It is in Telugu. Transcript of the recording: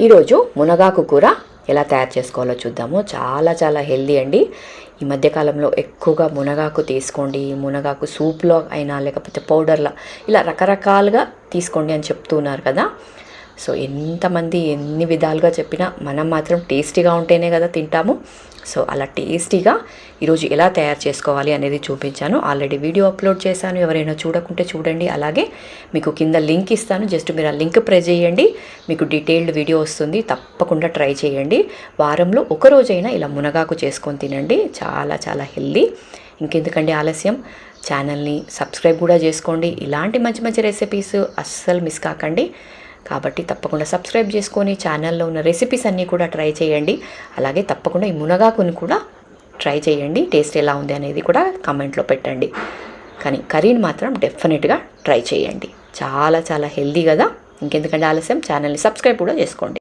ఈరోజు మునగాకు కూర ఎలా తయారు చేసుకోవాలో చూద్దాము. చాలా హెల్దీ అండి. ఈ మధ్యకాలంలో ఎక్కువగా మునగాకు తీసుకోండి, మునగాకు సూప్లో అయినా లేకపోతే పౌడర్లా ఇలా రకరకాలుగా తీసుకోండి అని చెప్తున్నారు కదా. సో ఎంతమంది ఎన్ని విధాలుగా చెప్పినా మనం మాత్రం టేస్టీగా ఉంటేనే కదా తింటాము. సో అలా టేస్టీగా ఈరోజు ఎలా తయారు చేసుకోవాలి అనేది చూపించాను. ఆల్రెడీ వీడియో అప్లోడ్ చేశాను, ఎవరైనా చూడకుంటే చూడండి. అలాగే మీకు కింద లింక్ ఇస్తాను, జస్ట్ మీరు ఆ లింక్ ప్రెస్ చేయండి, మీకు డీటెయిల్డ్ వీడియో వస్తుంది. తప్పకుండా ట్రై చేయండి. వారంలో ఒక రోజైనా ఇలా మునగాకు చేసుకొని తినండి. చాలా హెల్దీ. ఇంకెందుకండి ఆలస్యం, ఛానల్ని సబ్స్క్రైబ్ కూడా చేసుకోండి. ఇలాంటి మంచి రెసిపీస్ అస్సలు మిస్ కాకండి. కాబట్టి తప్పకుండా సబ్స్క్రైబ్ చేసుకొని ఛానల్లో ఉన్న రెసిపీస్ అన్నీ కూడా ట్రై చేయండి. అలాగే తప్పకుండా ఈ మునగాకుని కూడా ట్రై చేయండి. టేస్ట్ ఎలా ఉంది అనేది కూడా కామెంట్లో పెట్టండి. కానీ కర్రీని మాత్రం డెఫినెట్గా ట్రై చేయండి. చాలా హెల్దీ కదా. ఇంకెందుకంటే ఆలస్యం, ఛానల్ని సబ్స్క్రైబ్ కూడా చేసుకోండి.